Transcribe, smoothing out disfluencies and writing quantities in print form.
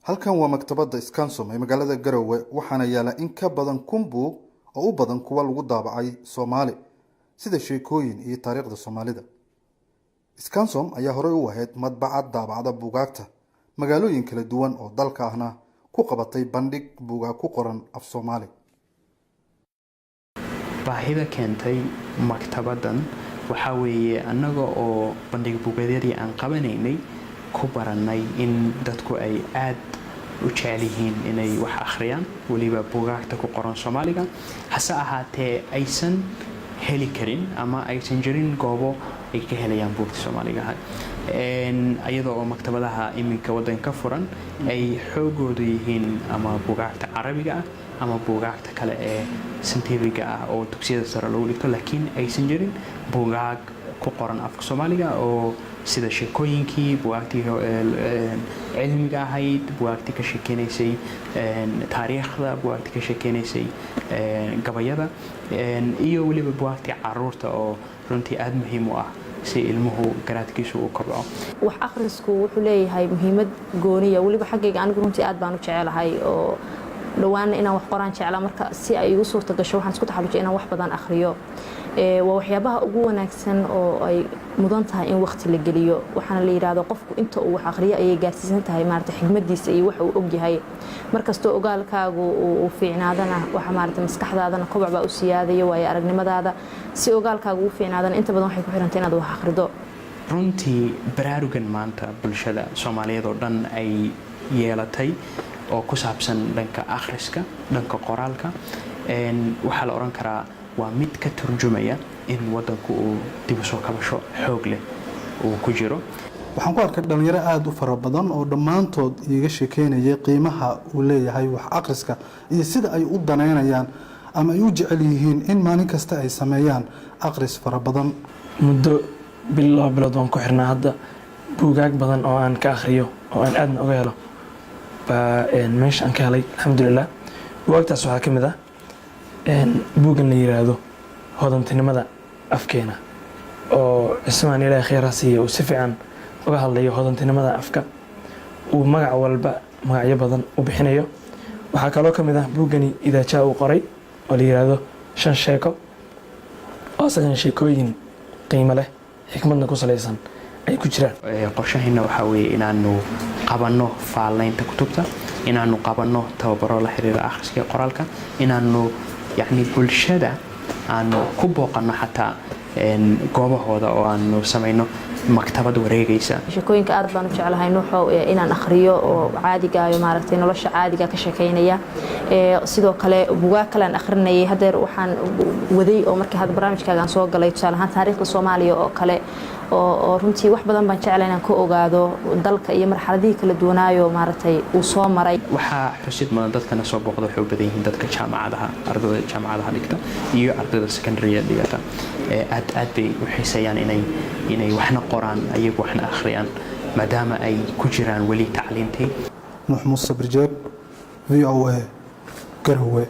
halkan waa maktabada Scansom ee magaalada Garowe waxaana yaala in ka badan 1,000 buug oo u badan kuwa lagu daabacay Soomaali sida sheekooyin iyo taariikhda Soomaalida. Scansom ayaa hore u ahayd madbacad daabacda buugaagta magaalooyin kala duwan oo dalka ahna ku qabatay bandhig buugaag ku qoran af Soomaali. baahida keentay maktabadan waxa weeye anaga oo bandhig buugaadii aan qabanaynay ku baranay in dadku ay aad u jecel yihiin inay wax akhriyaan waliba buugaagta ku qoran Soomaaliga hase ahaatee aysan heli karin ama aysan jirin goobo ay ka helayaan buugta Soomaaliga ayadoo oo maktabadaha iminka wadanka furan ay xoogoodu yihiin ama buugaagta Carabiga ah ama buugaagta kale ee scientific ah oo dugsiyada sare lagu dhigto laakiin aysan jirin buugaag ku qoran afka Soomaaliga oo sida sheekooyinkii buugaagtii cilmiga ahayd buugaagtii ka sheekeysay taariikhda buugaagtii ka sheekeysay gabayada iyo waliba buugaagtii caruurta oo runtii aad muhiim u ah si ilmuhu garaadkiisu u kobco. wax akhrisku wuxuu leeyahay muhiimad gooniya waliba xaqiiqa anigu runtii aad baan u jecelahay oo dhawaan inaan wax qoraan jeclaa marka si ay igu suurto gasho waxaan isku taxalluujay inaan wax badan akhriyo waa waxyaabaha ugu wanaagsan oo ay mudan tahay in waqti la geliyo waxaana la yiraahdo qofku inta uu wax akhriyo ay gaarsiisan tahay maarta xigmadiisa iyo waxa uu og yahay markastoo ogaalkaagu uu fiicnaadana waxa maarta maskaxdaadana koboc baa u siyaadayo way aragnimadaada si ogaalkaagu u fiicnaadana inta badan waxay ku xirantay inaad wax akhrido runtii baraarugan maanta bulshada Soomaaliyeed oo dhan ay yeelatay oo ku saabsan dhanka akhriska dhanka qoraalka waxa la oran karaa waa mid ka turjumaya in wadanku uu dib u soo kabasho xoog leh uu ku jiro waxaan ku arkay dhalinyaro aad u fara badan oo dhammaantood iga sheekeynayay qiimaha uu leeyahay wax akhriska iyo sida ay u daneynayaan ama ay u jecel yihiin in maalin kasta ay sameeyaan akhris fara badan muddo bilood waan ku xirnaa hadda buugaag badan oo aan ka akhriyo oo aan aadna uga helo meesha aan ka helay alxamdulilah buugaagtaas waxaa ka mid ah buugan la yiraahdo hodantinimada afkeena oo ismaan ilaahay khayraad siiyo si fiican uga hadlayo hodantinimada afka uu magac walba magacyo badan u bixinayo waxaa kaloo ka mid ah buugani idaaja uu qoray oo la yiraahdo 5 sheeko oo sagan sheekooyin qiimo leh xikmadna ku saleysan ay ku jiraan qorshahayna waxa weeye inaanu qabanno faalaynta kutubta inaanu qabanno tababaro la xiriira akhriska qoraalka inaanu يعني bulshada aanu ku booqano xataa goobahooda oo aanu sameeyno maktabad wareegaysa sheekooyinka aad baan u jecelahay nuuxo inaan akhriyo oo caadiga ah maaragtay nolosha caadiga ka sheekeynaya sidoo kale buugaag kale aan akhrinayay hadeer waxaan waday oo markii had barnaamijkaaga aan soo galay tusaale ahaan taariikhda Soomaaliya oo kale oo runtii wax badan baan jecelahay inaan ka ogaado dalka iyo marxaladii kala duwanaayo maaragtay uu soo maray waxa xusid mudan dadkana soo booqdo wuxuu badan yihiin dadka jaamacadaha ardayda jaamacadaha dhigta iyo ardayda secondary dhigata aad bay u xiiseeyaan inay waxna qoraan ayagu waxna akhriyaan maadaama ay ku jiraan wali tacliintii Nuux Muuse Birjeeb VOA Garowe